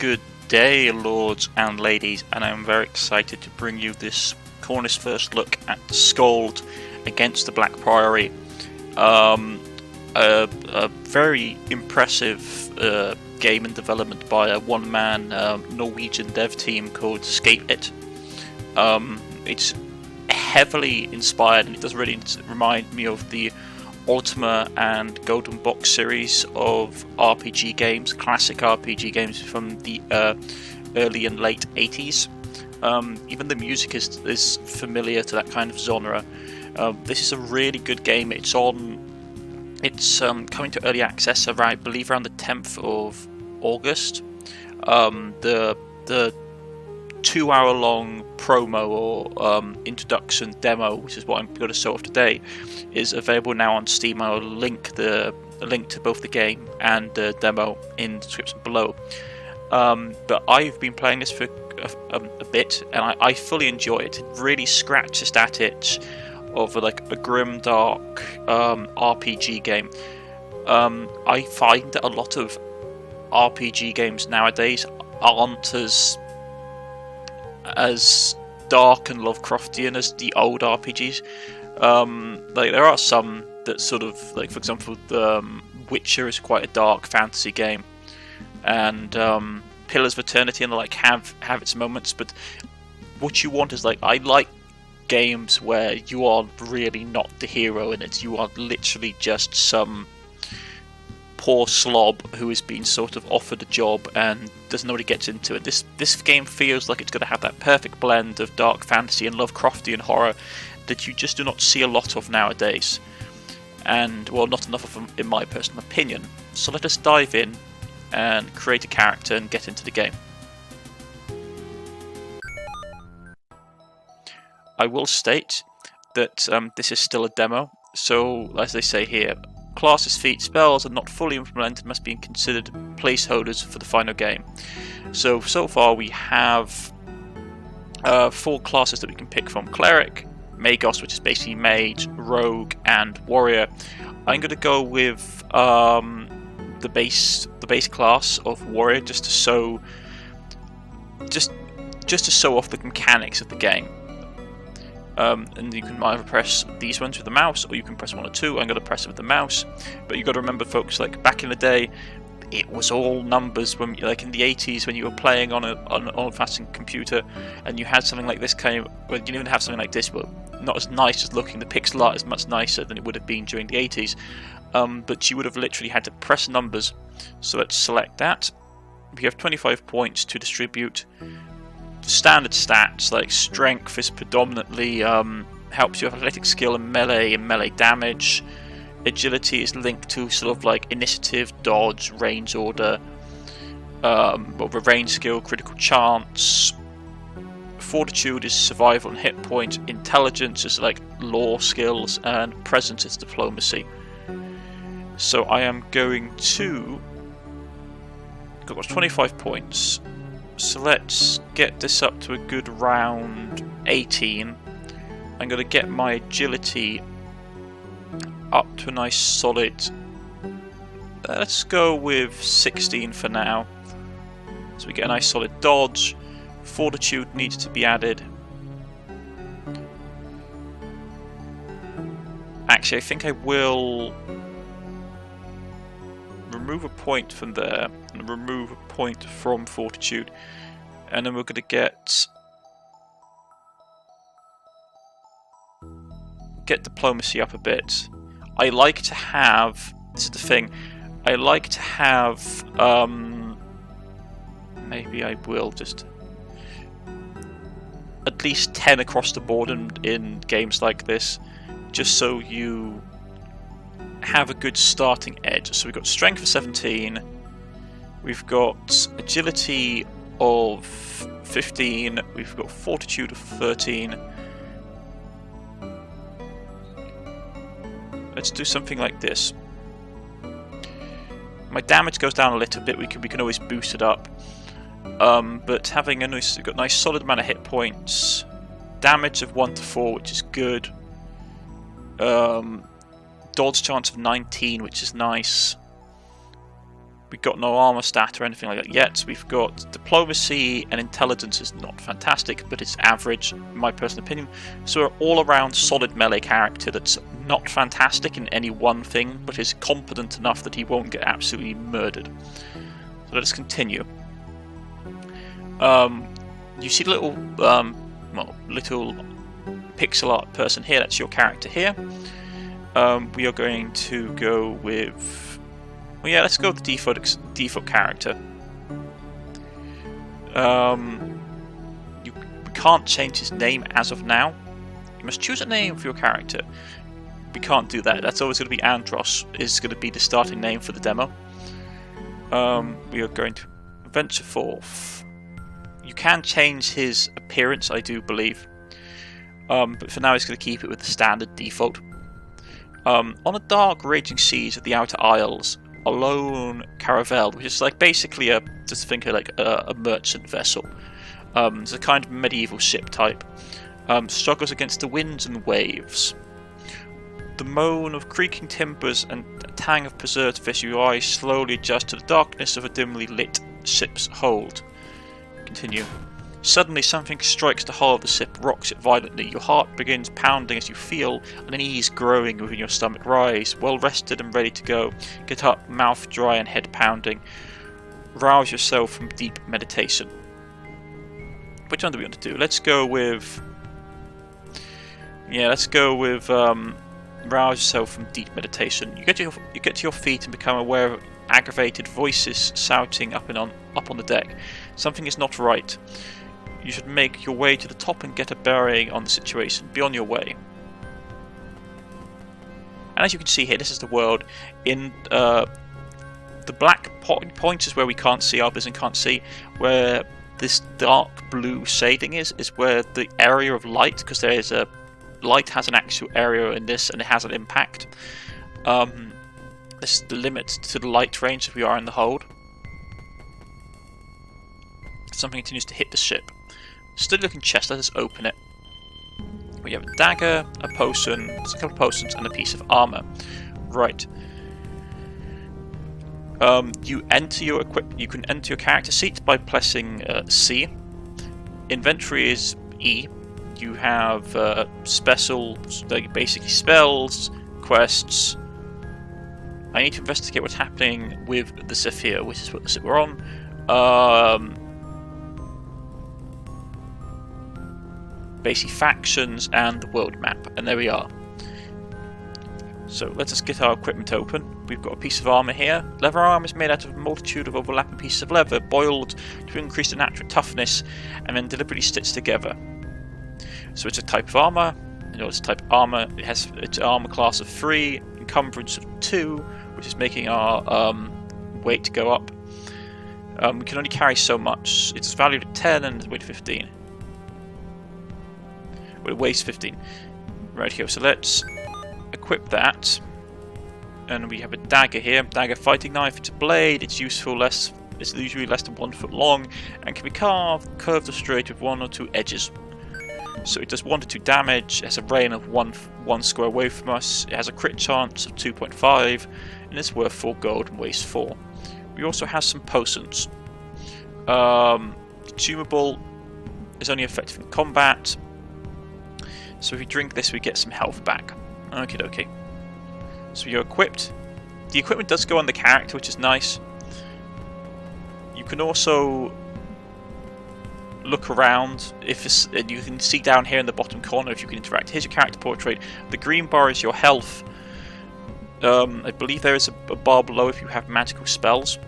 Good day, lords and ladies, and I'm very excited to bring you this Cornish first look at Skald against the Black Priory. A very impressive game in development by a one-man Norwegian dev team called Skald. It's heavily inspired, and it does really remind me of the Ultima and Golden Box series of RPG games, classic RPG games from the early and late 80s. Even the music is familiar to that kind of genre. This is a really good game. It's coming to early access, I believe around the 10th of August. The 2-hour-long promo or introduction demo, which is what I'm going to show off today, is available now on Steam. I'll link a link to both the game and the demo in the description below. But I've been playing this for a bit, and I fully enjoy it. It really scratches that itch of a grim, dark RPG game. I find that a lot of RPG games nowadays aren't as dark and Lovecraftian as the old RPGs. There are some that sort of, for example, Witcher is quite a dark fantasy game, and Pillars of Eternity and have its moments. But what you want is I like games where you are really not the hero in it. You are literally just some poor slob who has been sort of offered a job and doesn't know what he gets into it. This game feels like it's going to have that perfect blend of dark fantasy and Lovecraftian horror that you just do not see a lot of nowadays, and well, not enough of them in my personal opinion. So let us dive in and create a character and get into the game. I will state that this is still a demo, so as they say here, classes, feats, spells are not fully implemented, must be considered placeholders for the final game. So far we have 4 classes that we can pick from: Cleric, Magos, which is basically Mage, Rogue, and Warrior. I'm going to go with the base class of Warrior just to show off the mechanics of the game. And you can either press these ones with the mouse, or you can press 1 or 2. I'm going to press it with the mouse. But you've got to remember, folks, back in the day, it was all numbers. When in the 80s, when you were playing on an old-fashioned computer, and you had something like this you didn't even have something like this, but not as nice as looking. The pixel art is much nicer than it would have been during the 80s. But you would have literally had to press numbers. So let's select that. We have 25 points to distribute. Standard stats like strength is predominantly helps you with athletic skill and melee damage. Agility is linked to sort of initiative, dodge, range order, with range skill, critical chance. Fortitude is survival and hit point. Intelligence is lore skills, and presence is diplomacy. So I am going to got 25 points. So let's get this up to a good round 18. I'm going to get my agility up to a nice solid, let's go with 16 for now. So we get a nice solid dodge. Fortitude needs to be added. Actually, I think I will remove a point from there and remove a point from Fortitude, and then we're going to get diplomacy up a bit. I like to have, this is the thing, I like to have maybe I will just at least 10 across the board in games like this, just so you have a good starting edge. So we've got strength of 17, we've got agility of 15, we've got fortitude of 13. Let's do something like this. My damage goes down a little bit, we can always boost it up. But having got a nice solid amount of hit points, damage of 1 to 4, which is good. Dodge chance of 19, which is nice. We've got no armor stat or anything like that yet. We've got diplomacy and intelligence is not fantastic, but it's average, in my personal opinion. So we're all-around solid melee character that's not fantastic in any one thing, but is competent enough that he won't get absolutely murdered. So let us continue. You see the little, little pixel art person here. That's your character here. We are going to go with. Well, yeah, let's go with the default character. You can't change his name as of now. You must choose a name for your character. We can't do that. That's always going to be Andros. Is going to be the starting name for the demo. We are going to venture forth. You can change his appearance, I do believe. But for now, he's going to keep it with the standard default. On the dark, raging seas of the Outer Isles, a lone caravel, which is like basically just think of like a merchant vessel. It's a kind of medieval ship type. Struggles against the winds and waves. The moan of creaking timbers and a tang of preserved fish, your eyes slowly adjust to the darkness of a dimly lit ship's hold. Continue. Suddenly something strikes the hull of the ship, rocks it violently. Your heart begins pounding as you feel an unease growing within your stomach. Rise, well rested and ready to go. Get up, mouth dry and head pounding. Rouse yourself from deep meditation. Which one do we want to do? Let's go with... Yeah, let's go with rouse yourself from deep meditation. You get to your feet and become aware of aggravated voices shouting up on the deck. Something is not right. You should make your way to the top and get a bearing on the situation. Be on your way. And as you can see here, this is the world. In the black points is where we can't see, our vision can't see. Where this dark blue shading is where the area of light, because there is a light has an actual area in this and it has an impact. This is the limit to the light range if we are in the hold. Something continues to hit the ship. Sturdy looking chest, let us open it. We have a dagger, a potion, a couple of potions, and a piece of armor. Right. You can enter your character seat by pressing C. Inventory is E. You have special, like basically spells, quests. I need to investigate what's happening with the Zephyr, which is what the ship we're on. Basically factions and the world map, and there we are. So let us get our equipment open. We've got a piece of armour here. Leather armour is made out of a multitude of overlapping pieces of leather, boiled to increase the natural toughness, and then deliberately stitched together. So it's a type of armour. It's a type of armour. It's an armour class of 3, encumbrance of 2, which is making our weight go up. We can only carry so much. It's valued at 10 and weight 15. Well, it weighs 15. Right here. So let's equip that. And we have a dagger here. Dagger fighting knife. It's a blade. It's useful. It's usually less than 1 foot long and can be curved or straight with 1 or 2 edges. So it does 1 to 2 damage. It has a range of 1 square away from us. It has a crit chance of 2.5, and it's worth 4 gold and weighs 4. We also have some potions. Consumable is only effective in combat. So if you drink this, we get some health back. Okie dokie. So you're equipped. The equipment does go on the character, which is nice. You can also look around. And you can see down here in the bottom corner if you can interact. Here's your character portrait. The green bar is your health. I believe there is a bar below if you have magical spells.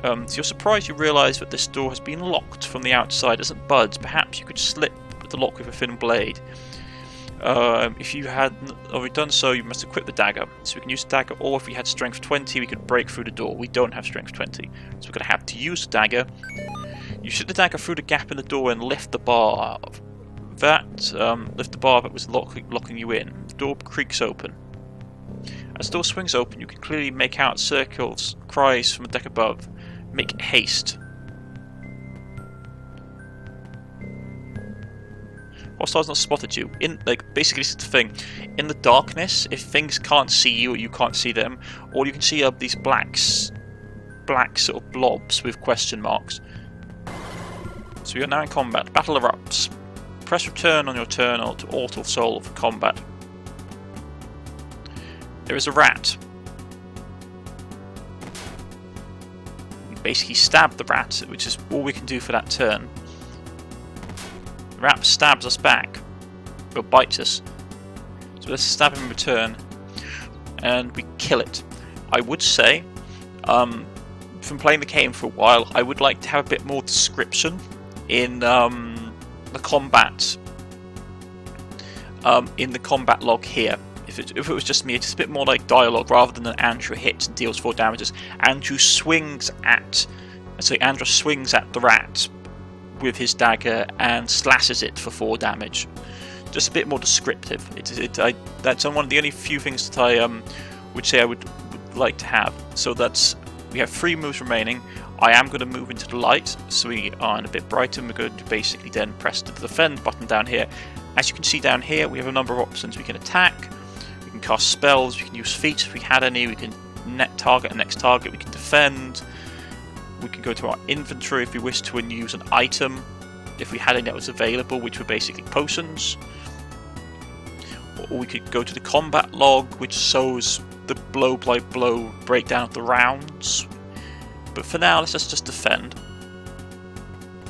To your surprise, you realise that this door has been locked from the outside. It doesn't budge. Perhaps you could slip the lock with a thin blade. If you had already done so, you must equip the dagger. So we can use the dagger, or if we had strength 20, we could break through the door. We don't have strength 20, so we're going to have to use the dagger. You shoot the dagger through the gap in the door and lift the bar. Lift the bar that was locking you in. The door creaks open. As the door swings open, you can clearly make out circles, cries from the deck above. Make haste. Hostiles not spotted you. Basically, this is the thing. In the darkness, if things can't see you or you can't see them, all you can see are these black black sort of blobs with question marks. So we are now in combat. Battle erupts. Press return on your turn or to auto solve for combat. There is a rat. We basically stab the rat, which is all we can do for that turn. The rat stabs us back, or bites us. So let's stab him in return, and we kill it. I would say, from playing the game for a while, I would like to have a bit more description in the combat log here. If it was just me, it's a bit more like dialogue rather than an Andrew hits and deals 4 damages. Andrew swings at the rat with his dagger and slashes it for 4 damage. Just a bit more descriptive. That's one of the only few things that I would say I would like to have. So we have 3 moves remaining. I am going to move into the light, so we are in a bit brighter, and we're going to basically then press the defend button down here. As you can see down here, we have a number of options. We can attack, we can cast spells, we can use feats if we had any, we can net target and next target, we can defend, we can go to our inventory if we wish to and use an item, if we had any that was available, which were basically potions. Or we could go to the combat log, which shows the blow-by-blow breakdown of the rounds. But for now, let's just defend,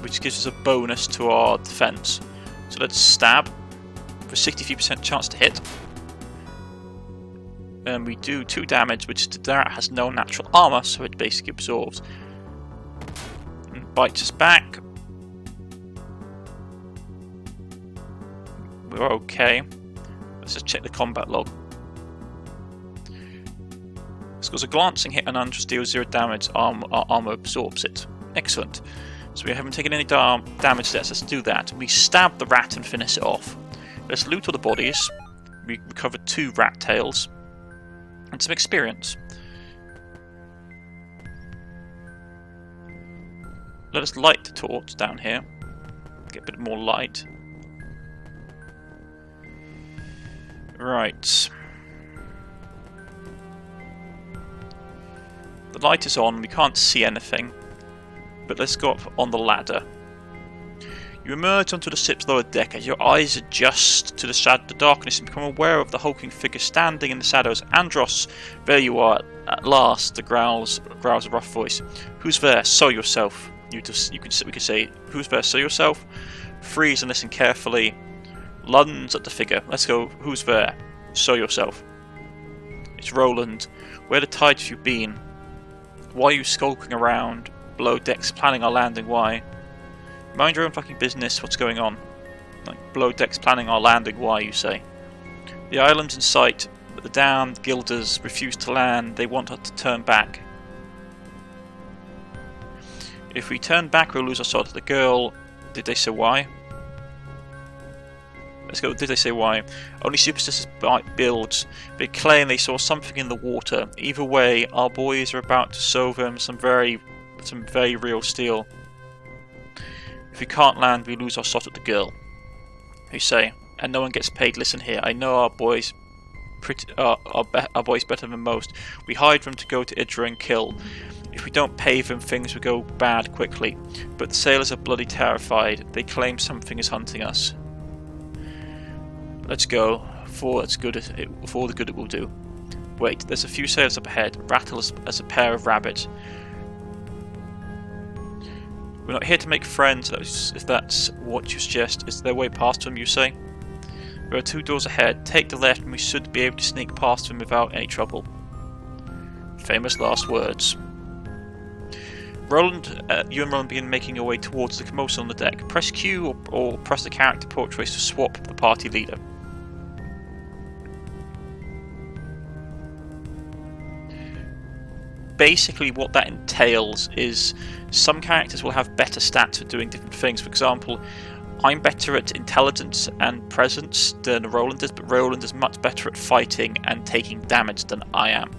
which gives us a bonus to our defense. So let's stab for 63% chance to hit. And we do 2 damage, which the rat has no natural armor, so it basically absorbs. And bites us back. We're okay. Let's just check the combat log. Scores a glancing hit and Andrew deals 0 damage. Our armor absorbs it. Excellent. So we haven't taken any damage there, so let's do that. We stab the rat and finish it off. Let's loot all the bodies. We recovered 2 rat tails and some experience. Let us light the torch down here. Get a bit more light. Right. The light is on, we can't see anything. But let's go up on the ladder. You emerge onto the ship's lower deck as your eyes adjust to the darkness and become aware of the hulking figure standing in the shadows. Andros, there you are, at last, the growls a rough voice. Who's there? Show yourself. We could say, who's there? Show yourself. Freeze and listen carefully. Lunge at the figure. Let's go. Who's there? Show yourself. It's Roland. Where the tide have you been? Why are you skulking around below decks planning our landing? Why? Mind your own fucking business. What's going on? Like, below decks planning our landing. Why, you say? The island's in sight, but the damned guilders refuse to land. They want us to turn back. If we turn back, we'll lose our shot at the girl. Did they say why? Let's go. Did they say why? Only superstitious builds. They claim they saw something in the water. Either way, our boys are about to show them some very real steel. If we can't land, we lose our shot at the girl. You say, and no one gets paid. Listen here. I know our boys. Our boys better than most. We hired them to go to Idra and kill. If we don't pay them, things will go bad quickly. But the sailors are bloody terrified. They claim something is hunting us. Let's go, for the good it will do. Wait, there's a few sailors up ahead, rattle as a pair of rabbits. We're not here to make friends, if that's what you suggest. Is there a way past them, you say? There are 2 doors ahead. Take the left and we should be able to sneak past them without any trouble. Famous last words. Roland, you and Roland begin making your way towards the commotion on the deck. Press Q or press the character portrait to swap the party leader. Basically what that entails is some characters will have better stats for doing different things. For example, I'm better at intelligence and presence than Roland is, but Roland is much better at fighting and taking damage than I am.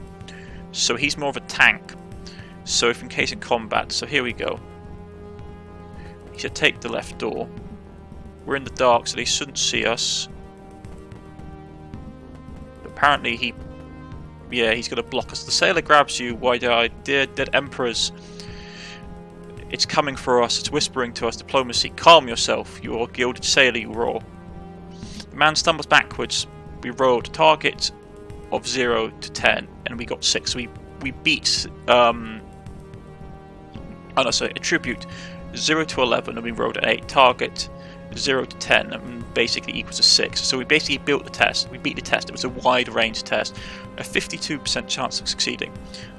So he's more of a tank. So if in case in combat, so here we go. He should take the left door. We're in the dark, so they shouldn't see us. But apparently he Yeah, he's going to block us. The sailor grabs you, wide-eyed. Dear dead emperors. It's coming for us. It's whispering to us. Diplomacy. Calm yourself. You are a gilded sailor, you roar. The man stumbles backwards. We rolled a target of 0 to 10, and we got 6. So we beat... attribute 0 to 11, and we rolled an 8. Target 0 to 10, and basically equals a 6. So we basically built the test. We beat the test. It was a wide-range test. A 52% chance of succeeding.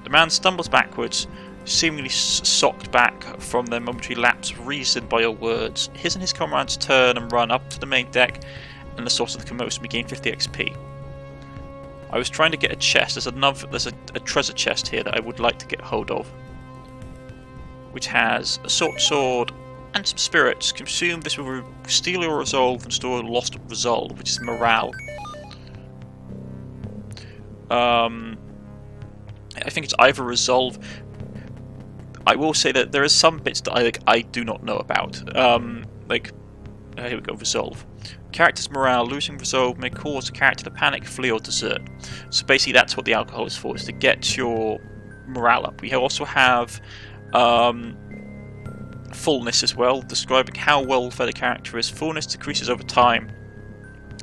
The man stumbles backwards, seemingly socked back from their momentary lapse of reason by your words. His and his comrades turn and run up to the main deck and the source of the commotion. We gain 50 XP. I was trying to get a chest. There's a treasure chest here that I would like to get hold of, which has a sword and some spirits. Consume this will steal your resolve and store lost resolve, which is morale. I think it's either resolve. I will say that there are some bits that I do not know about. Here we go, resolve. Character's morale, losing resolve may cause a character to panic, flee, or desert. So basically that's what the alcohol is for, is to get your morale up. We also have fullness as well, describing how well fed a character is. Fullness decreases over time.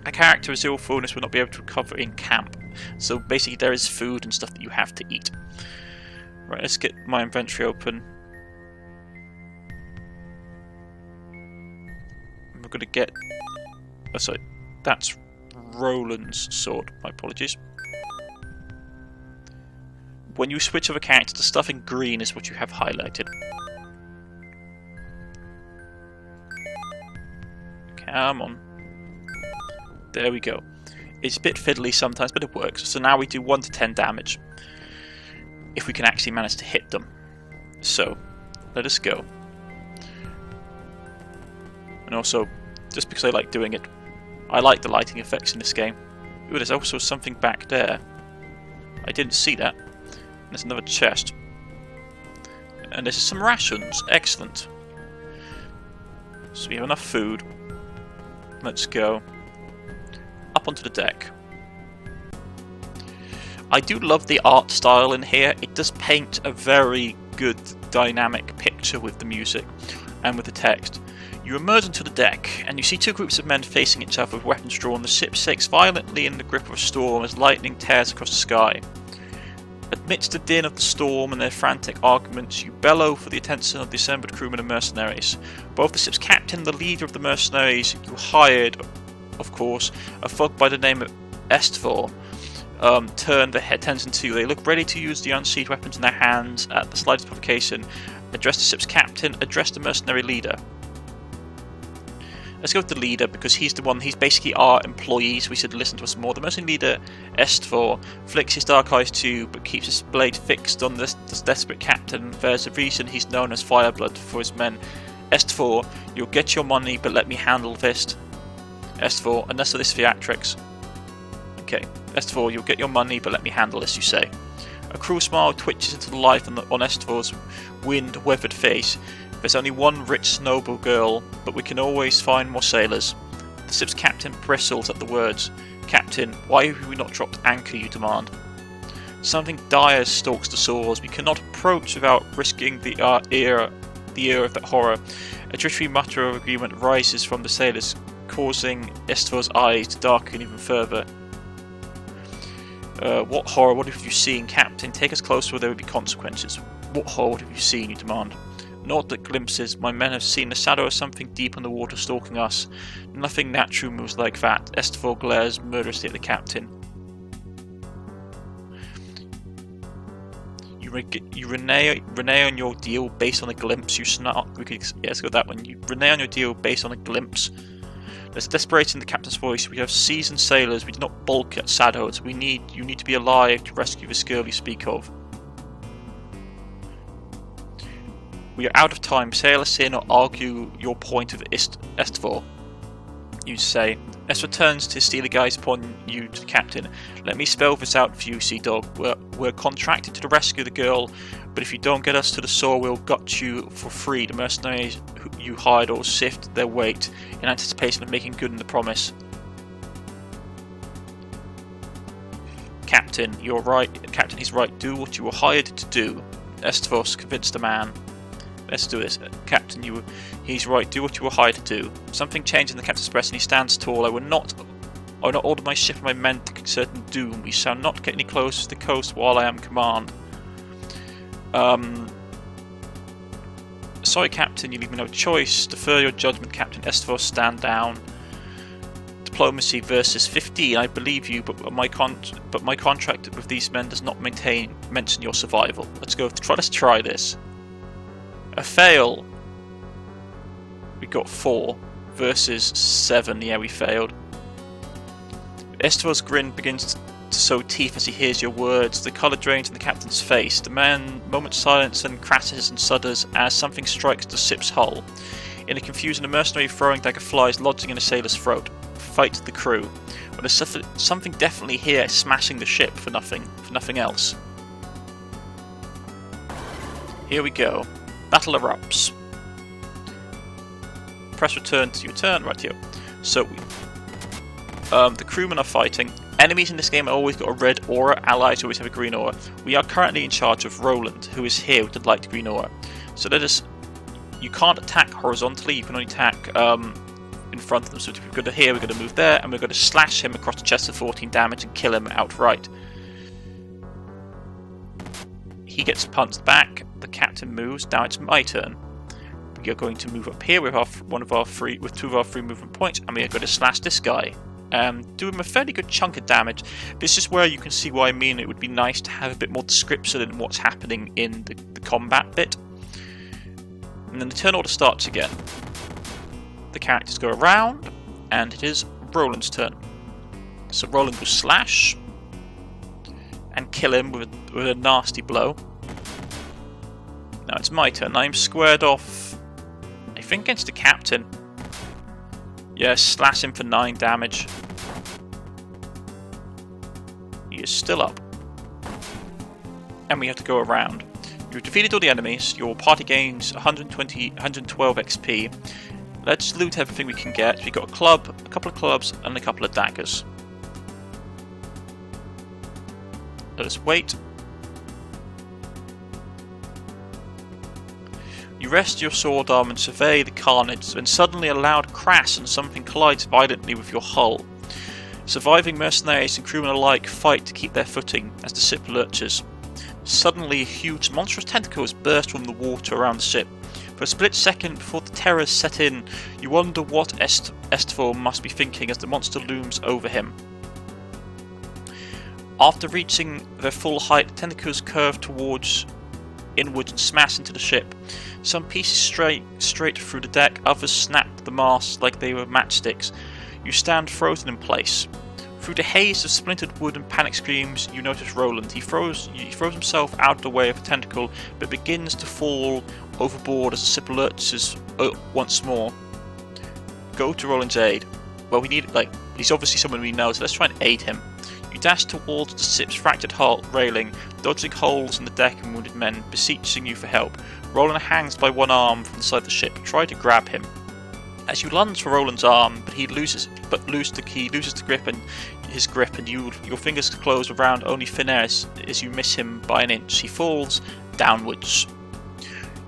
A character with 0 fullness will not be able to recover in camp. So basically there is food and stuff that you have to eat. Right, let's get my inventory open. We're going to get... Oh, sorry, that's Roland's sword. My apologies. When you switch over character, the stuff in green is what you have highlighted. Come on. There we go. It's a bit fiddly sometimes, but it works. So now we do 1 to 10 damage. If we can actually manage to hit them. So, let us go. And also, just because I like doing it, I like the lighting effects in this game. Ooh, there's also something back there. I didn't see that. There's another chest. And there's some rations. Excellent. So we have enough food. Let's go. Up onto the deck. I do love the art style in here. It does paint a very good dynamic picture with the music and with the text. You emerge onto the deck and you see 2 groups of men facing each other with weapons drawn. The ship shakes violently in the grip of a storm as lightning tears across the sky. Amidst the din of the storm and their frantic arguments, you bellow for the attention of the assembled crewmen and mercenaries. Both the ship's captain and the leader of the mercenaries you hired, of course, a folk by the name of Estfor, turn their attention to you. They look ready to use the unsheathed weapons in their hands at the slightest provocation. Address the ship's captain, address the mercenary leader. Let's go with the leader because he's basically our employee, so we should listen to us more. The mercenary leader, Estfor, flicks his dark eyes too, but keeps his blade fixed on this desperate captain. There's a reason he's known as Fireblood for his men. Estfor, you'll get your money, but let me handle this. Estfor, unless of this theatrics. Okay, Estfor, you'll get your money, but let me handle this, you say. A cruel smile twitches into the life on Estfor's wind-weathered face. There's only one rich, noble girl, but we can always find more sailors. The ship's captain bristles at the words. Captain, why have we not dropped anchor, you demand? Something dire stalks the shores. We cannot approach without risking the ear of that horror. A jittery mutter of agreement rises from the sailors, causing Estfor's eyes to darken even further. What horror, what have you seen? Captain, take us closer or there will be consequences. What horror, what have you seen, you demand? Not the glimpses. My men have seen the shadow of something deep in the water stalking us. Nothing natural moves like that. Estfor glares murderously at the captain. You renege on your deal based on a glimpse. You snark. Let's go that one. You renege on your deal based on a glimpse. There's desperation in the captain's voice. We have seasoned sailors. We do not balk at shadows. You need to be alive to rescue this girl you speak of. We are out of time. Sail us in or argue your point with Estfor. You say. Estfor turns to steely gaze upon you to the captain. Let me spell this out for you, sea dog. We're contracted to rescue the girl, but if you don't get us to the shore, we'll gut you for free. The mercenaries you hired will sift their weight in anticipation of making good on the promise. Captain, you're right. Captain, he's right. Do what you were hired to do. Estvos convinced the man. Let's do this. Captain, he's right. Do what you were hired to do. Something changed in the captain's express, and he stands tall. I will not order my ship and my men to certain doom. We shall not get any closer to the coast while I am in command. Sorry, Captain, you leave me no choice. Defer your judgment, Captain. Estvos, stand down. Diplomacy versus 15. I believe you, but my contract with these men does not mention your survival. Let's try this. A fail. We got 4 versus 7. Yeah, we failed. Estvos' grin begins to sow teeth as he hears your words. The colour drains in the captain's face. The man moments silence and crashes and shudders as something strikes the ship's hull. In a confusion, a mercenary throwing dagger flies, lodging in a sailor's throat. Fight the crew. Well, there's something definitely here smashing the ship for nothing else. Here we go. Battle erupts. Press return to your turn right here. So the crewmen are fighting. Enemies in this game have always got a red aura. Allies always have a green aura. We are currently in charge of Roland, who is here with the light green aura. So you can't attack horizontally. You can only attack in front of them. So if we go to here, we're going to move there, and we're going to slash him across the chest for 14 damage and kill him outright. He gets punched back. The captain moves. Now it's my turn. We are going to move up here with two of our free movement points, and we are going to slash this guy. Do him a fairly good chunk of damage. This is where you can see why I mean it would be nice to have a bit more description in what's happening in the combat bit. And then the turn order starts again. The characters go around, and it is Roland's turn. So Roland will slash and kill him with a nasty blow. Now it's my turn. I'm squared off, I think, against the captain. Yeah, slash him for 9 damage. He is still up. And we have to go around. You've defeated all the enemies. Your party gains 112 XP. Let's loot everything we can get. We got a club, a couple of clubs, and a couple of daggers. Let us wait. You rest your sword arm and survey the carnage, when suddenly a loud crash and something collides violently with your hull. Surviving mercenaries and crewmen alike fight to keep their footing as the ship lurches. Suddenly, huge monstrous tentacles burst from the water around the ship. For a split second before the terrors set in, you wonder what Estvor must be thinking as the monster looms over him. After reaching their full height, the tentacles curve inwards and smash into the ship. Some pieces straight through the deck, others snap the mast like they were matchsticks. You stand frozen in place. Through the haze of splintered wood and panic screams, you notice Roland. He throws himself out of the way of a tentacle, but begins to fall overboard as the ship lurches once more. Go to Roland's aid. Well, he's obviously someone we know, so let's try and aid him. You dash towards the ship's fractured hull railing, dodging holes in the deck and wounded men, beseeching you for help. Roland hangs by one arm from the side of the ship. Try to grab him. As you lunge for Roland's arm, but he loses the grip, and your fingers close around only thin air as you miss him by an inch. He falls downwards.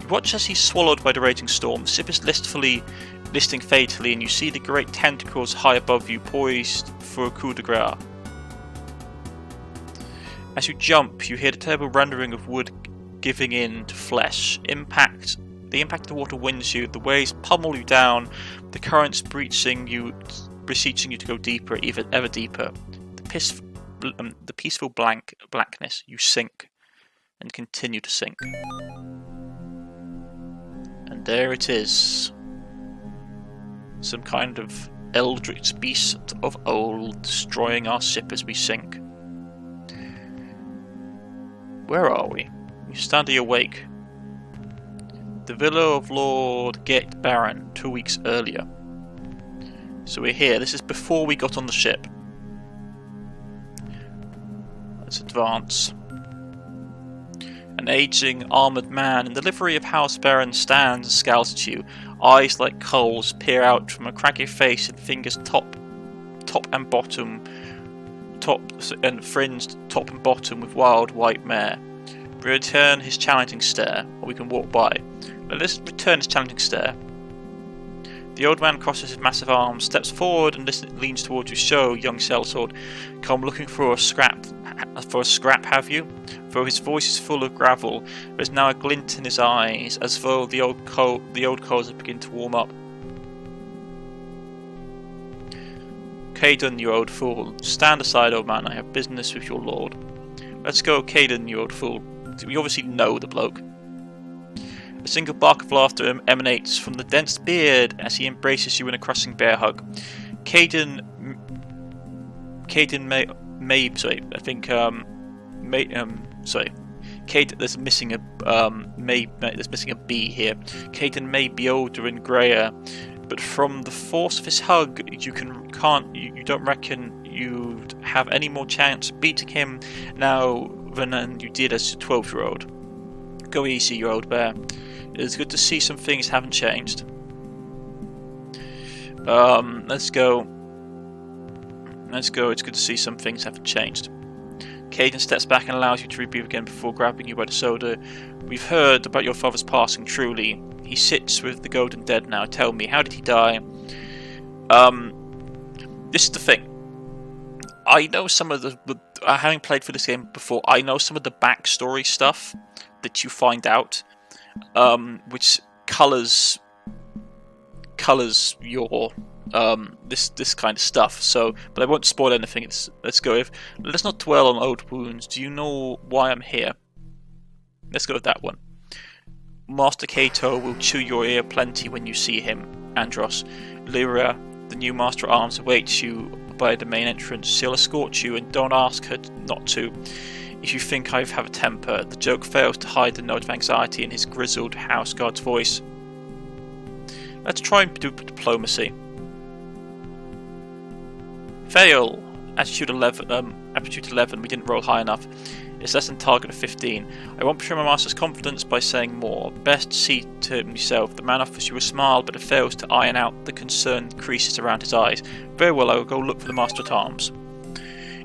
You watch as he's swallowed by the raging storm. The ship is listing fatally, and you see the great tentacles high above you, poised for a coup de grace. As you jump, you hear the terrible rendering of wood giving in to flesh. The impact of the water winds you, the waves pummel you down, the currents beseeching you to go deeper, ever deeper. The peaceful blackness, you sink, and continue to sink. And there it is. Some kind of eldritch beast of old, destroying our ship as we sink. Where are we? You stand at your wake. The villa of Lord Gate Baron 2 weeks earlier. So we're here. This is before we got on the ship. Let's advance. An aging, armoured man in the livery of House Baron stands and scowls at you. Eyes like coals peer out from a craggy face and fingers top and bottom fringed top and bottom with wild white mare. We return his challenging stare, or we can walk by. Let's return his challenging stare. The old man crosses his massive arms, steps forward, and leans towards you. So, young sellsword, come looking for a scrap, have you? Though his voice is full of gravel, there is now a glint in his eyes, as though the old coals have begun to warm up. Caden, you old fool. Stand aside, old man, I have business with your lord. Let's go, Caden, you old fool. We obviously know the bloke. A single bark of laughter emanates from the dense beard as he embraces you in a crushing bear hug. Caden there's missing a B here. Caden may be older and greyer, but from the force of his hug, you don't reckon you'd have any more chance beating him now than you did as a 12-year-old. Go easy, you old bear. It's good to see some things haven't changed. Let's go. It's good to see some things haven't changed. Caden steps back and allows you to rebreathe again before grabbing you by the shoulder. We've heard about your father's passing, truly. He sits with the golden dead now. Tell me, how did he die? This is the thing. I know some of having played for this game before, I know some of the backstory stuff that you find out, which colours your this kind of stuff. So, but I won't spoil anything. Let's not dwell on old wounds. Do you know why I'm here? Let's go with that one. Master Cato will chew your ear plenty when you see him, Andros. Lyra, the new Master at Arms, awaits you by the main entrance. She'll escort you, and don't ask her not to. If you think I have a temper, the joke fails to hide the note of anxiety in his grizzled house guard's voice. Let's try and do diplomacy. Fail! Aptitude 11, we didn't roll high enough. It's less than target of 15. I won't betray my master's confidence by saying more. Best see to himself. The man offers you a smile, but it fails to iron out the concerned creases around his eyes. Very well, I will go look for the Master at Arms.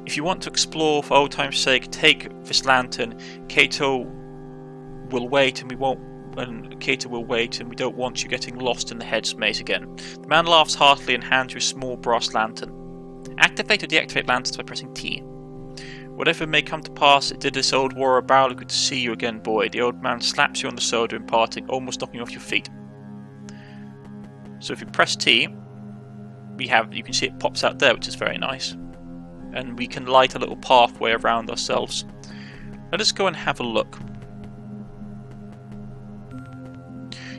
If you want to explore for old time's sake, take this lantern. Cato will wait, and we don't want you getting lost in the hedge maze again. The man laughs heartily and hands you a small brass lantern. Activate or deactivate lanterns by pressing T. Whatever may come to pass, it did this old warrior bow. Good to see you again, boy. The old man slaps you on the shoulder in parting, almost knocking you off your feet. So if you press T, you can see it pops out there, which is very nice. And we can light a little pathway around ourselves. Let us go and have a look.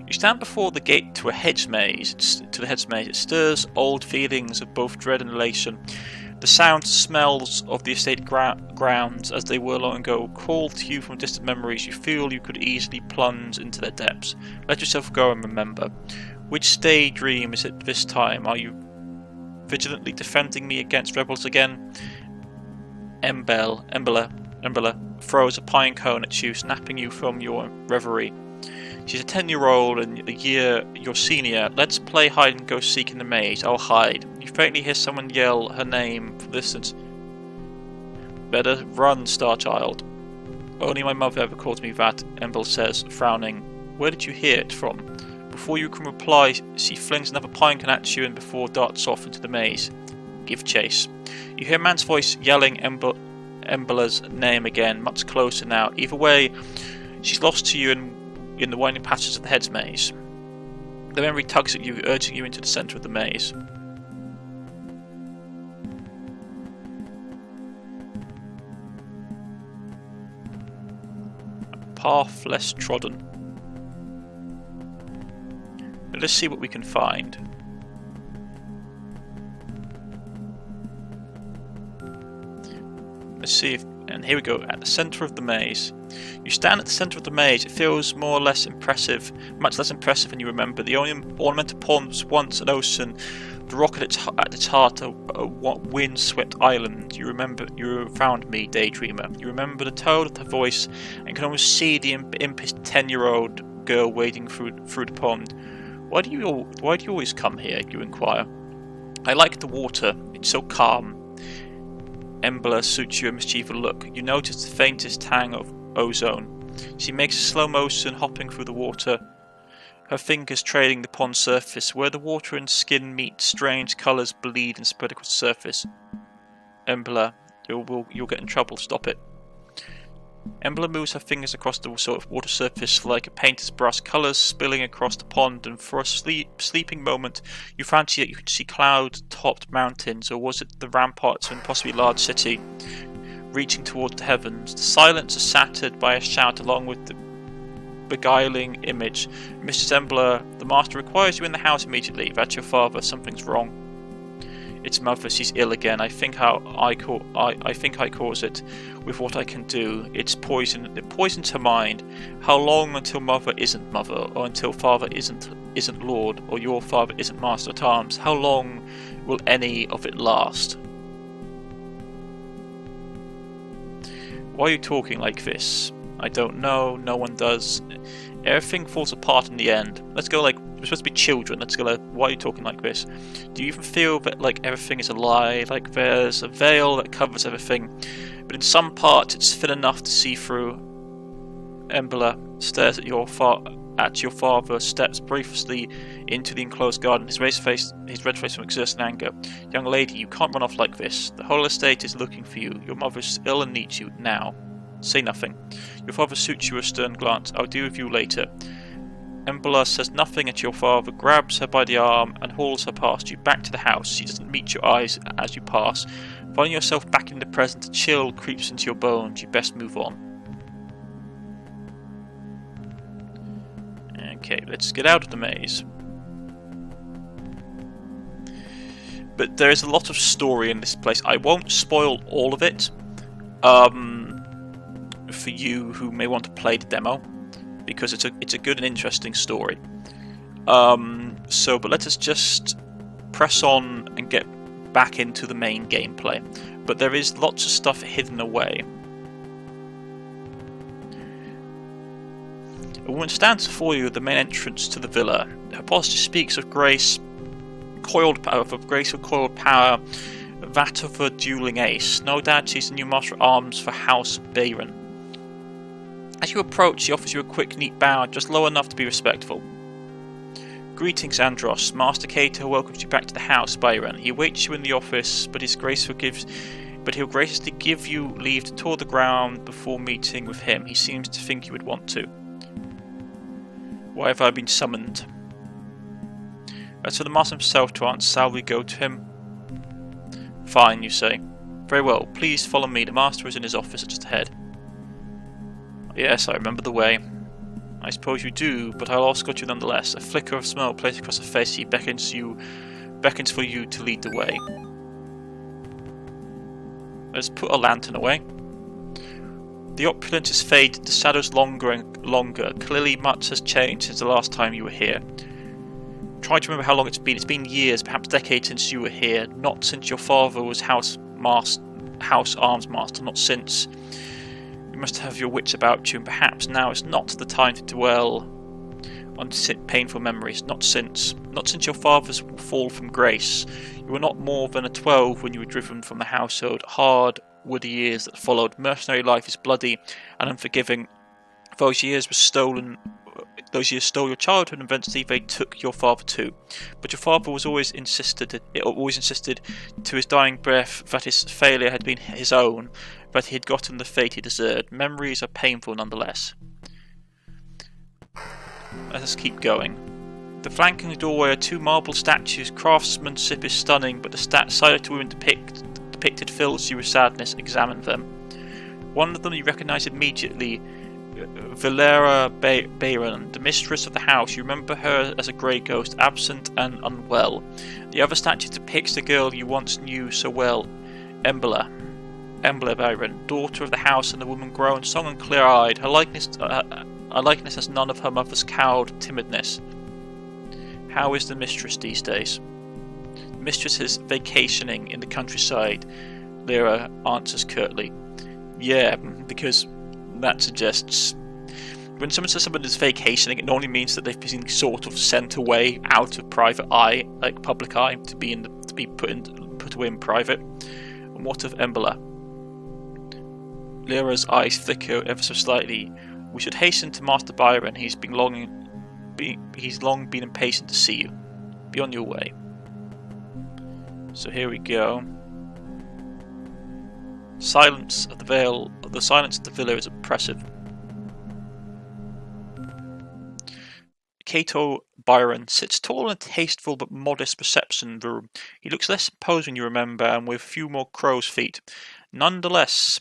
You stand before the gate to the hedge maze. It stirs old feelings of both dread and elation. The sounds, smells of the estate grounds, as they were long ago, call to you from distant memories. You feel you could easily plunge into their depths. Let yourself go and remember. Which daydream is it this time? Are you vigilantly defending me against rebels again? Embella throws a pine cone at you, snapping you from your reverie. She's a 10-year-old and a year your senior. Let's play hide and go seek in the maze. I'll hide. You faintly hear someone yell her name from the distance. Better run, Starchild. Only my mother ever called me that, Embel says, frowning. Where did you hear it from? Before you can reply, she flings another pine cone at you and before darts off into the maze. Give chase. You hear a man's voice yelling Embela's name again, much closer now. Either way, she's lost to you in the winding passages of the hedge maze. The memory tugs at you, urging you into the centre of the maze. A path less trodden. But let's see what we can find. Let's see if... And here we go, at the centre of the maze. You stand at the centre of the maze. It feels more or less impressive, much less impressive than you remember. The ornamental pond was once an ocean, the rock at its heart a wind-swept island. You found me, daydreamer. You remember the tone of her voice, and can almost see the impish 10-year-old girl wading through the pond. Why do you always come here? You inquire. I like the water. It's so calm. Embla suits you a mischievous look. You notice the faintest tang of ozone. She makes a slow motion, hopping through the water, her fingers trailing the pond surface. Where the water and skin meet, strange colours bleed and spread across the surface. Embla, you'll get in trouble. Stop it. Embla moves her fingers across the water surface like a painter's brush, colours spilling across the pond, and for a sleeping moment you fancy that you can see cloud-topped mountains, or was it the ramparts of a possibly large city, reaching towards the heavens. The silence is shattered by a shout along with the beguiling image. Mrs. Embla, the master requires you in the house immediately. That's your father. Something's wrong. It's mother. She's ill again. I think I cause it with what I can do. It's poison. It poisons her mind. How long until mother isn't mother, or until father isn't lord, or your father isn't master at arms? How long will any of it last? Why are you talking like this? I don't know. No one does. Everything falls apart in the end. Let's go like we're supposed to be children. Let's go like, why are you talking like this? Do you even feel that like everything is a lie? Like there's a veil that covers everything, but in some parts it's thin enough to see through. Embla stares at your father, steps briefly into the enclosed garden, his red face from exerting anger. Young lady, you can't run off like this. The whole estate is looking for you. Your mother's ill and needs you now. Say nothing. Your father shoots you a stern glance. I'll deal with you later. Embla says nothing at your father, grabs her by the arm and hauls her past you, back to the house. She doesn't meet your eyes as you pass. Finding yourself back in the present, a chill creeps into your bones. You best move on. Okay, let's get out of the maze. But there is a lot of story in this place. I won't spoil all of it for you who may want to play the demo, because it's a good and interesting story. But let us just press on and get back into the main gameplay. But there is lots of stuff hidden away. A woman stands before you at the main entrance to the villa. Her posture speaks of grace, coiled power, that of a dueling ace. No doubt she's the new master at arms for House Bayron. As you approach, she offers you a quick, neat bow, just low enough to be respectful. Greetings, Andros. Master Cato welcomes you back to the house, Byron. He awaits you in the office, but he'll graciously give you leave to tour the ground before meeting with him. He seems to think you would want to. Why have I been summoned? As for the master himself to answer, shall we go to him? Fine, you say. Very well, please follow me. The master is in his office just ahead. Yes, I remember the way. I suppose you do, but I'll escort you nonetheless. A flicker of smile plays across her face. He beckons for you to lead the way. Let's put a lantern away. The opulence is faded, the shadows longer and longer. Clearly much has changed since the last time you were here. Try to remember how long it's been. It's been years, perhaps decades since you were here. Not since your father was house arms master, not since. You must have your wits about you, and perhaps now is not the time to dwell on painful memories. Not since your father's fall from grace. You were not more than a 12 when you were driven from the household. Hard were the years that followed. Mercenary life is bloody and unforgiving. Those years stole your childhood, and eventually they took your father too. But your father always insisted to his dying breath that his failure had been his own, that he had gotten the fate he deserved. Memories are painful nonetheless. Let us keep going. The flanking doorway are two marble statues. Craftsmanship is stunning, but the silent woman depicted fills you with sadness. Examine them. One of them you recognise immediately. Valera Bayron, the mistress of the house. You remember her as a grey ghost, absent and unwell. The other statue depicts the girl you once knew so well, Embla Bayron, daughter of the house and the woman grown, strong and clear-eyed. Her likeness has none of her mother's cowed timidness. How is the mistress these days? The mistress is vacationing in the countryside, Lyra answers curtly. Yeah, because that suggests when someone says someone is vacationing, it normally means that they've been sort of sent away out of private eye, like public eye, to be put away in private. And what of Embla? Lyra's eyes flicker ever so slightly. We should hasten to Master Byron. He's long been impatient to see you. Be on your way. So here we go. Silence of the veil. The silence of the villa is oppressive. Cato Byron sits tall in a tasteful but modest reception room. He looks less imposing, you remember, and with a few more crow's feet. Nonetheless,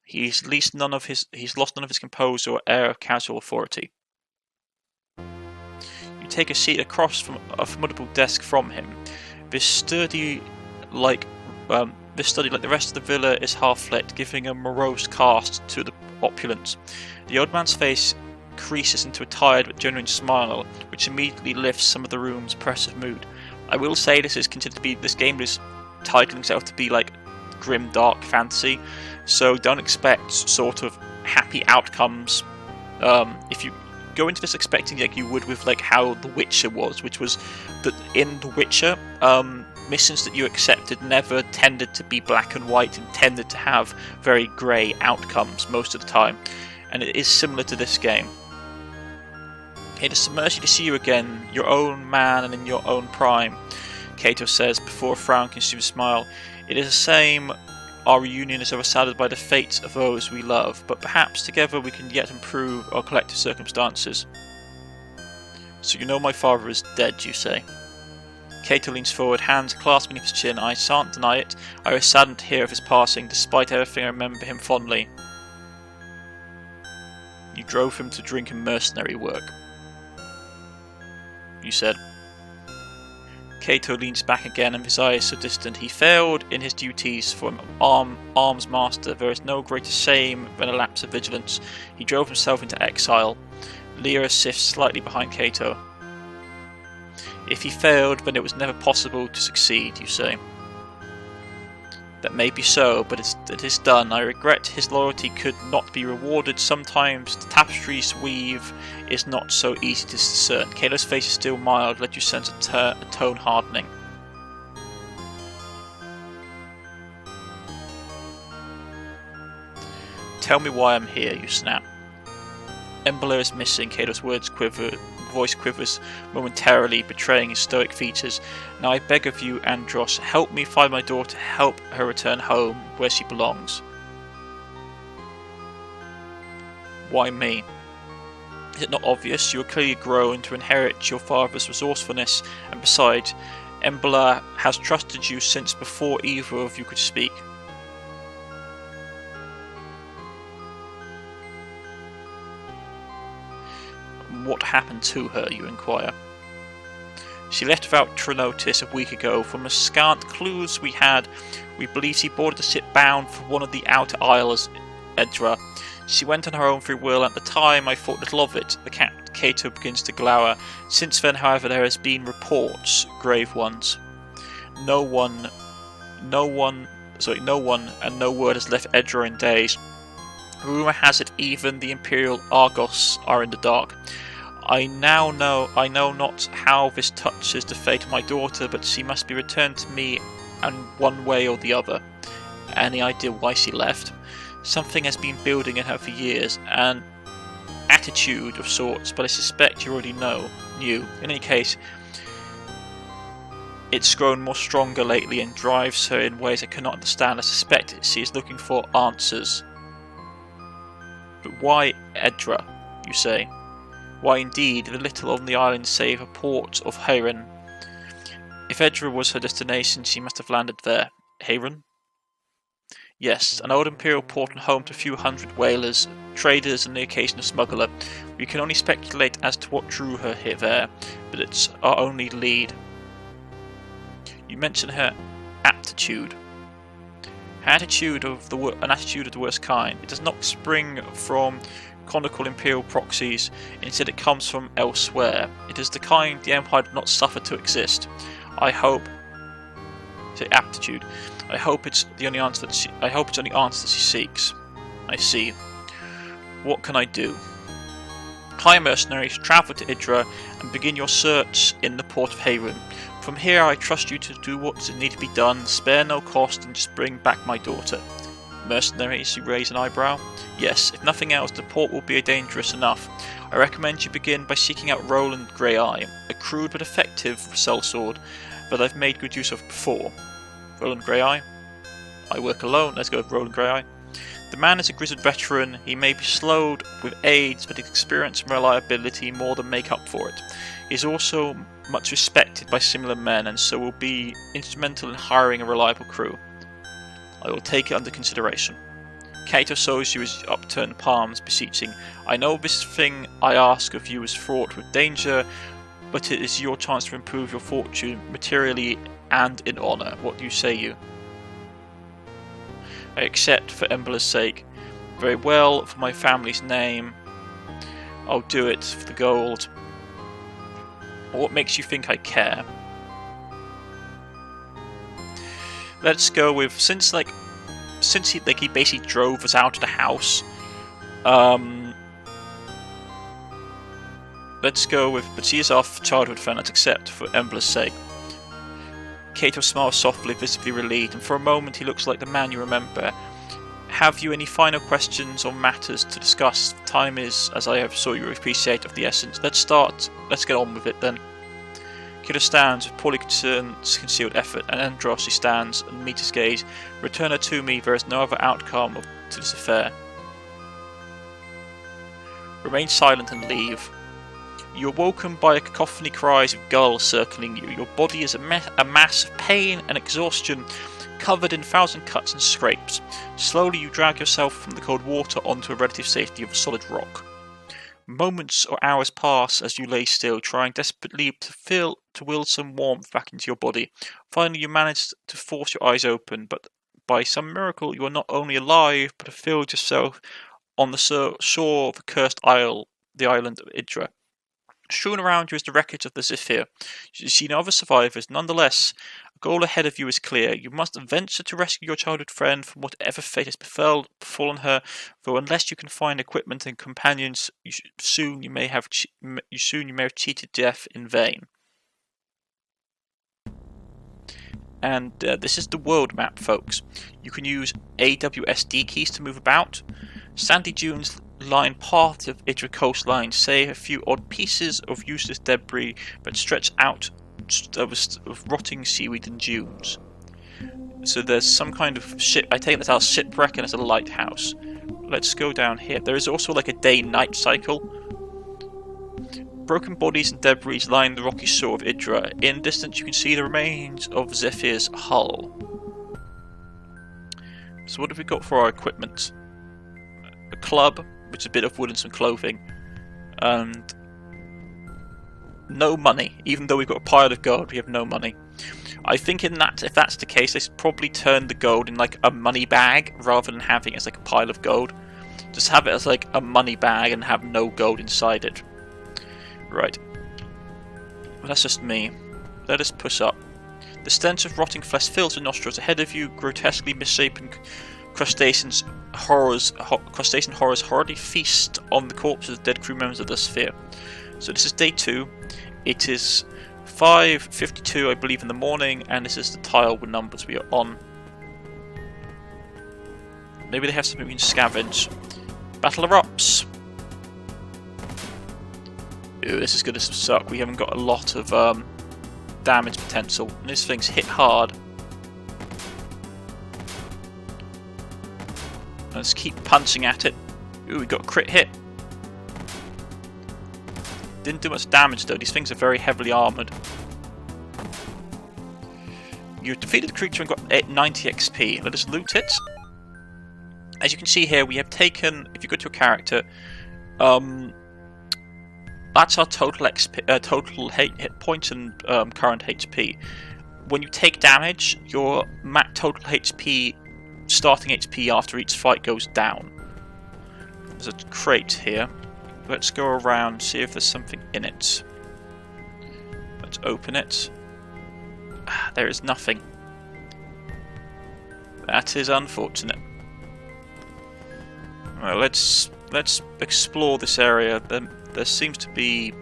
he's lost none of his composure or air of casual authority. You take a seat across from a formidable desk from him. This study, like the rest of the villa, is half lit, giving a morose cast to the opulence. The old man's face creases into a tired but genuine smile, which immediately lifts some of the room's oppressive mood. I will say this game is titling itself to be like grim, dark fantasy, so don't expect sort of happy outcomes. If you go into this expecting like you would with like how The Witcher was, which was that in The Witcher, missions that you accepted never tended to be black and white and tended to have very grey outcomes most of the time, and it is similar to this game. It is a mercy to see you again, your own man and in your own prime, Cato says before a frown-consuming smile. It is the same our reunion is overshadowed by the fates of those we love, but perhaps together we can yet improve our collective circumstances. So you know my father is dead, you say? Cato leans forward, hands clasped beneath his chin. I shan't deny it. I was saddened to hear of his passing, despite everything I remember him fondly. You drove him to drink and mercenary work, you said. Cato leans back again, and his eyes so distant. He failed in his duties for an arms master. There is no greater shame than a lapse of vigilance. He drove himself into exile. Lyra sifts slightly behind Cato. If he failed, then it was never possible to succeed, you say. That may be so, but it is done. I regret his loyalty could not be rewarded. Sometimes the tapestries weave is not so easy to discern. Cato's face is still mild, let you sense a tone hardening. Tell me why I'm here, you snap. Embla is missing. Cato's voice quivers momentarily, betraying his stoic features. Now I beg of you, Andros, help me find my daughter, help her return home, where she belongs. Why me? Is it not obvious? You are clearly grown to inherit your father's resourcefulness, and besides, Embla has trusted you since before either of you could speak. What happened to her, you inquire? She left without notice a week ago. From the scant clues we had, we believe she boarded a ship bound for one of the outer isles, Idra. She went on her own free will. At the time, I thought little of it. The Cato begins to glower. Since then, however, there has been reports, grave ones. No one, and no word has left Idra in days. Rumour has it even the Imperial Argos are in the dark. I know not how this touches the fate of my daughter, but she must be returned to me in one way or the other. Any idea why she left? Something has been building in her for years, an attitude of sorts, but I suspect you already knew. In any case, it's grown more stronger lately and drives her in ways I cannot understand. I suspect she is looking for answers. But why Idra, you say? Why indeed, the little on the island save a port of Hayron. If Idra was her destination, she must have landed there. Hayron? Yes, an old imperial port and home to a few hundred whalers, traders and the occasional smuggler. We can only speculate as to what drew her here there, but it's our only lead. You mention her aptitude. An attitude of the worst kind. It does not spring from conical imperial proxies, instead it comes from elsewhere. It is the kind the Empire did not suffer to exist. Aptitude. I hope it's the only answer that she seeks. I see. What can I do? Hire mercenaries, travel to Idra, and begin your search in the port of Hayron. From here I trust you to do what needs to be done, spare no cost, and just bring back my daughter. Mercenaries, you raise an eyebrow. Yes, if nothing else, the port will be dangerous enough. I recommend you begin by seeking out Roland Greyeye, a crude but effective sellsword that I've made good use of before. Roland Greyeye? I work alone, let's go with Roland Greyeye. The man is a grizzled veteran. He may be slowed with age, but his experience and reliability more than make up for it. He is also much respected by similar men, and so will be instrumental in hiring a reliable crew. I will take it under consideration. Cato shows you his upturned palms, beseeching, I know this thing I ask of you is fraught with danger, but it is your chance to improve your fortune materially and in honour. What do you say, you? I accept for Embla's sake. Very well, for my family's name. I'll do it for the gold. What makes you think I care? Let's go with, since he basically drove us out of the house. Let's go with, but he is our childhood friend, let's accept for Embla's sake. Cato smiles softly, visibly relieved, and for a moment he looks like the man you remember. Have you any final questions or matters to discuss? Time is, as I have saw you appreciate, of the essence. Let's get on with it then. Cato stands with poorly concealed effort, and Andros he stands and meets his gaze. Return her to me, there is no other outcome to this affair. Remain silent and leave. You are woken by a cacophony cries of gulls circling you. Your body is a mass of pain and exhaustion, covered in 1,000 cuts and scrapes. Slowly you drag yourself from the cold water onto a relative safety of a solid rock. Moments or hours pass as you lay still, trying desperately to will some warmth back into your body. Finally you manage to force your eyes open, but by some miracle you are not only alive, but have filled yourself on the shore of the cursed isle, the island of Idra. Strewn around you is the wreckage of the Zephyr. You see no other survivors. Nonetheless, a goal ahead of you is clear. You must venture to rescue your childhood friend from whatever fate has befallen her, for unless you can find equipment and companions, soon you may have cheated death in vain. And this is the world map, folks. You can use AWSD keys to move about. Sandy dunes line part of Idra coastline, say a few odd pieces of useless debris that stretch out of rotting seaweed and dunes. So there's some kind of ship, I take that as a shipwreck and as a lighthouse. Let's go down here. There is also like a day-night cycle. Broken bodies and debris line the rocky shore of Idra. In the distance you can see the remains of Zephyr's hull. So what have we got for our equipment? A club, which is a bit of wood and some clothing, and no money. Even though we've got a pile of gold, we have no money. I think if that's the case, they should probably turn the gold in like a money bag rather than having it as like a pile of gold. Just have it as like a money bag and have no gold inside it. Right. Well, that's just me. Let us push up. The stench of rotting flesh fills the nostrils. Ahead of you, grotesquely misshapen crustacean horrors horribly feast on the corpses of dead crew members of the Sphere. So this is day 2. It is 5:52, I believe, in the morning, and this is the tile with numbers we are on. Maybe they have something we can scavenge. Battle erupts. Ooh, this is going to suck. We haven't got a lot of damage potential, and this thing's hit hard. Let's keep punching at it. Ooh, we got a crit hit. Didn't do much damage though, these things are very heavily armoured. You've defeated the creature and got 90 XP. Let us loot it. As you can see here, we have taken, if you go to a character, that's our total XP, total hit points and current HP. When you take damage, your total HP, starting HP after each fight goes down. There's a crate here. Let's go around and see if there's something in it. Let's open it. There is nothing. That is unfortunate. Well, let's explore this area. There seems to be...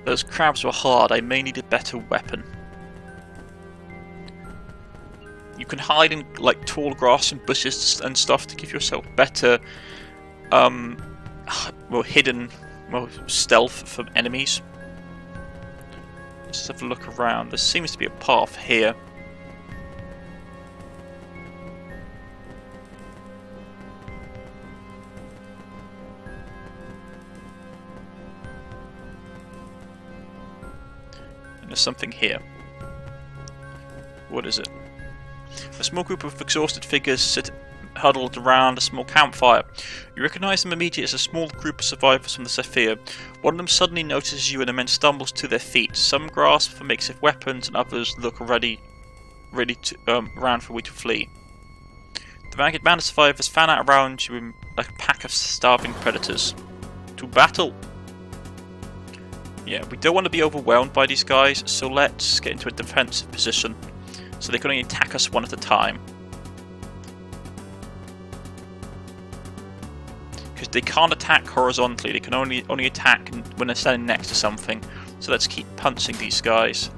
Those crabs were hard. I may need a better weapon. You can hide in like tall grass and bushes and stuff to give yourself better, hidden, stealth from enemies. Let's have a look around. There seems to be a path here. And there's something here. What is it? A small group of exhausted figures sit huddled around a small campfire. You recognise them immediately as a small group of survivors from the Zephyr. One of them suddenly notices you and the men stumbles to their feet. Some grasp for makeshift weapons and others look ready to around for a way to flee. The ragged band of survivors fan out around you like a pack of starving predators. To battle! Yeah, we don't want to be overwhelmed by these guys, so let's get into a defensive position. So they can only attack us one at a time. Because they can't attack horizontally, they can only attack when they're standing next to something. So let's keep punching these guys.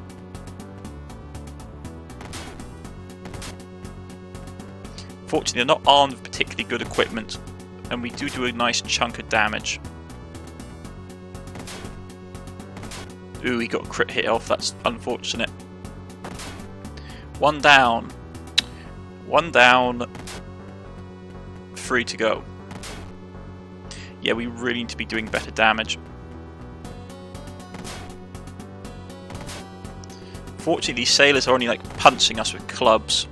Fortunately, they're not armed with particularly good equipment, and we do a nice chunk of damage. Ooh, he got a crit hit off, that's unfortunate. One down. One down. 3 to go. Yeah, we really need to be doing better damage. Fortunately, these sailors are only like punching us with clubs.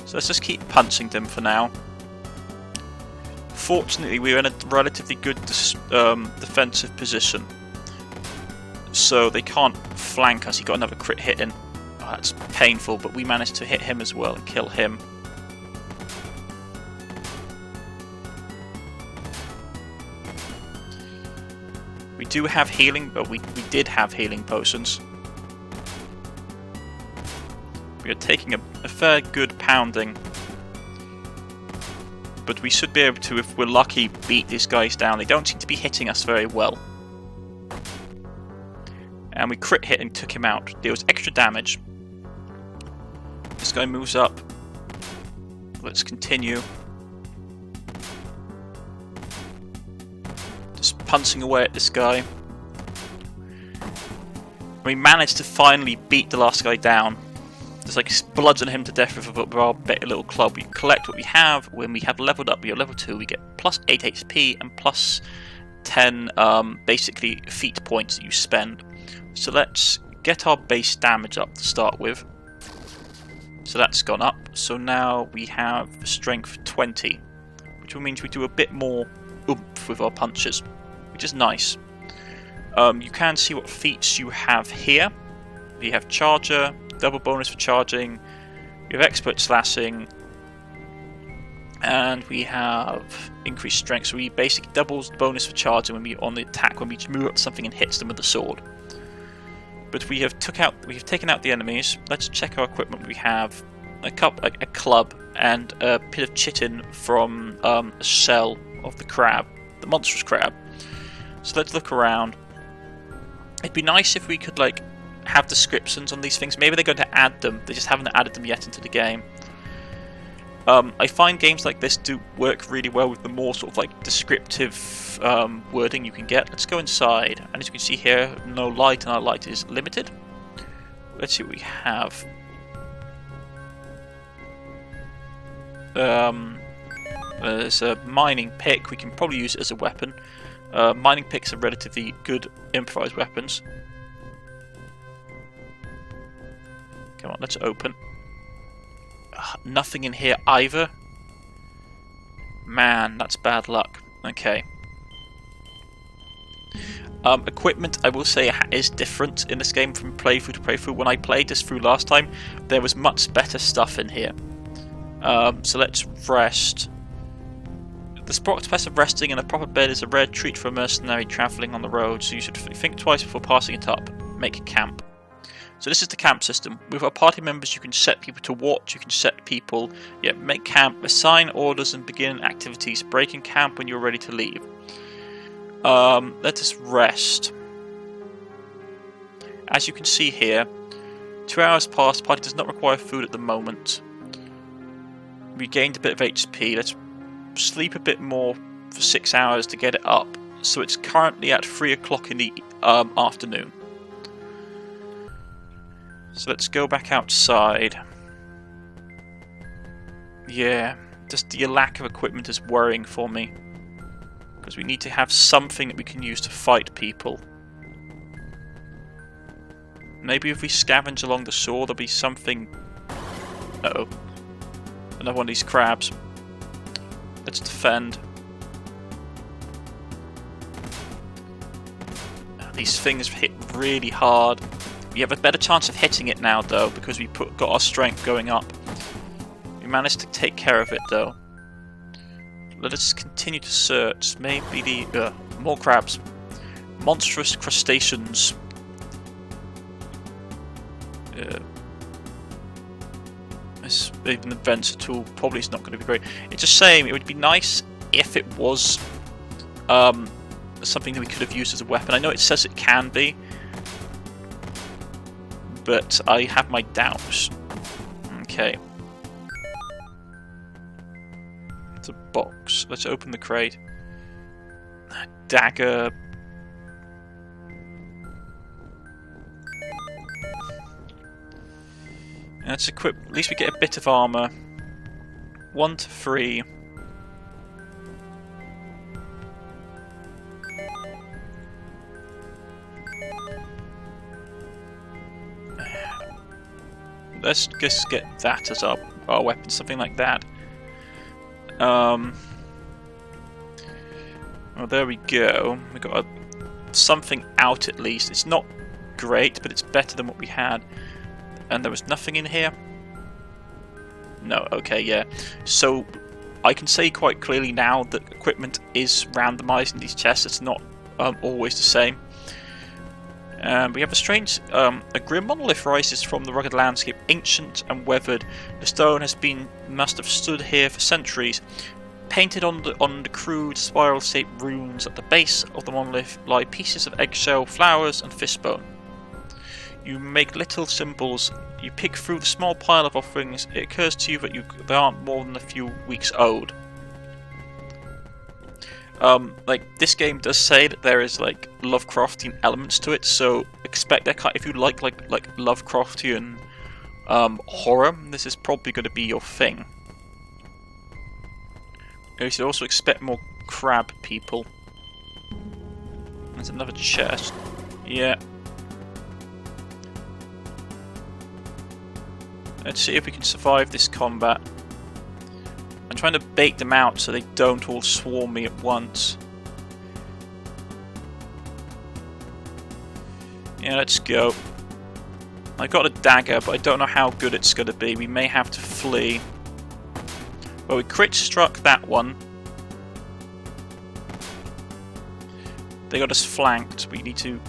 So let's just keep punching them for now. Fortunately, we're in a relatively good defensive position. So they can't flank us. He got another crit hit in. Oh, that's painful, but we managed to hit him as well and kill him. We do have healing, but we did have healing potions. We are taking a fair good pounding. But we should be able to, if we're lucky, beat these guys down. They don't seem to be hitting us very well. And we crit hit and took him out. Deals extra damage. This guy moves up. Let's continue. Just punching away at this guy. We managed to finally beat the last guy down. Just like bludgeon him to death with our better little club. We collect what we have. When we have leveled up, we are level 2. We get plus 8 HP and plus 10 basically feat points that you spend. So let's get our base damage up to start with. So that's gone up. So now we have strength 20, which means we do a bit more oomph with our punches, which is nice. You can see what feats you have here. We have Charger, double bonus for charging, we have Expert Slashing, and we have increased strength. So we basically doubles the bonus for charging when we on the attack when we move up something and hits them with the sword. But we have taken out the enemies. Let's check our equipment. We have a club and a bit of chitin from a shell of the crab, the monstrous crab. So let's look around. It'd be nice if we could like have descriptions on these things. Maybe they're going to add them. They just haven't added them yet into the game. I find games like this do work really well with the more sort of like descriptive wording you can get. Let's go inside, and as you can see here, no light, and our light is limited. Let's see what we have. There's a mining pick. We can probably use it as a weapon. Mining picks are relatively good improvised weapons. Come on, let's open. Nothing in here either. Man, that's bad luck. Okay. Equipment, I will say, is different in this game from playthrough to playthrough. When I played this through last time, there was much better stuff in here. So let's rest. The process of resting in a proper bed is a rare treat for a mercenary travelling on the road, so you should think twice before passing it up. Make camp. So this is the camp system. With our party members, you can set people to watch, you can set people, make camp, assign orders and begin activities. Breaking camp when you're ready to leave. Let us rest. As you can see here, 2 hours passed, party does not require food at the moment. We gained a bit of HP, let's sleep a bit more for 6 hours to get it up. So it's currently at 3 o'clock in the afternoon. So let's go back outside. Yeah, just the lack of equipment is worrying for me. Because we need to have something that we can use to fight people. Maybe if we scavenge along the shore, there'll be something... Uh-oh. Another one of these crabs. Let's defend. These things hit really hard. We have a better chance of hitting it now, though, because we got our strength going up. We managed to take care of it, though. Let us continue to search. Maybe the... more crabs. Monstrous crustaceans. Even adventure tool probably is not going to be great. It's a shame. It would be nice if it was something that we could have used as a weapon. I know it says it can be, but I have my doubts. Okay. It's a box. Let's open the crate. Dagger. Let's equip. At least we get a bit of armor. 1 to 3. Let's just get that as our weapon, something like that. Well, there we go. We got something out at least. It's not great, but it's better than what we had. And there was nothing in here? No, okay, yeah. So, I can say quite clearly now that equipment is randomised in these chests. It's not always the same. We have a strange... a grim monolith rises from the rugged landscape, ancient and weathered. The stone must have stood here for centuries. Painted on the crude, spiral-shaped runes at the base of the monolith lie pieces of eggshell, flowers, and fishbone. You make little symbols. You pick through the small pile of offerings. It occurs to you that they aren't more than a few weeks old. Like, this game does say that there is like Lovecraftian elements to it, so expect that if you like Lovecraftian horror, this is probably going to be your thing. You should also expect more crab people. There's another chest. Yeah. Let's see if we can survive this combat. I'm trying to bait them out so they don't all swarm me at once. Yeah, let's go. I got a dagger, but I don't know how good it's going to be. We may have to flee. Well, we crit struck that one. They got us flanked. We need to...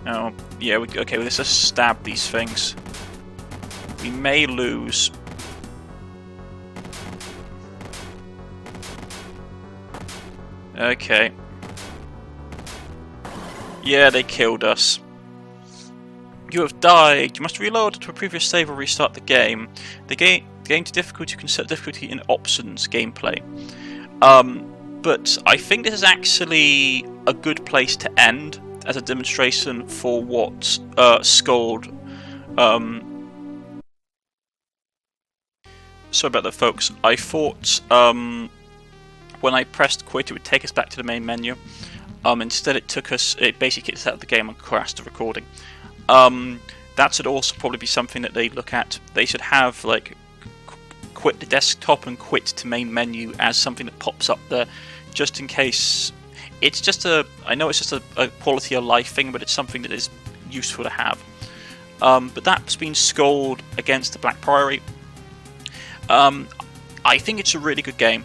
Oh, yeah, okay, let's just stab these things. We may lose. Okay. Yeah, they killed us. You have died. You must reload to a previous save or restart the game. The game to difficulty, you can set difficulty in options gameplay. But I think this is actually a good place to end as a demonstration for what Skald. Sorry about that, folks. I thought when I pressed quit it would take us back to the main menu. Instead it basically kicked us out of the game and crashed the recording. That should also probably be something that they look at. They should have like quit the desktop and quit to main menu as something that pops up there, just in case. It's just I know it's just a quality of life thing, but it's something that is useful to have. But that's been Skald against the Black Priory. I think it's a really good game.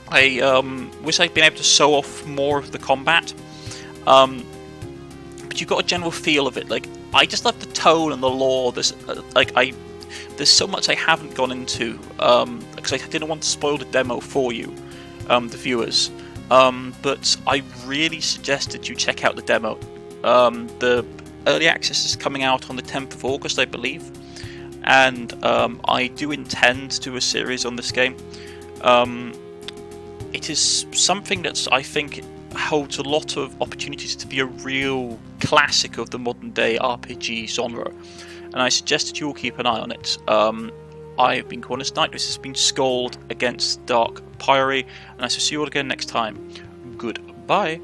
I wish I'd been able to show off more of the combat, but you got a general feel of it. Like, I just love the tone and the lore. There's so much I haven't gone into because I didn't want to spoil the demo for you, the viewers. but I really suggest that you check out the demo. The early access is coming out on the 10th of August, I believe, and I do intend to do a series on this game. It is something that I think holds a lot of opportunities to be a real classic of the modern day RPG genre, and I suggest that you all keep an eye on it. I've been Cornish-knight, this has been Skald against Black Priory, and I shall see you all again next time. Goodbye.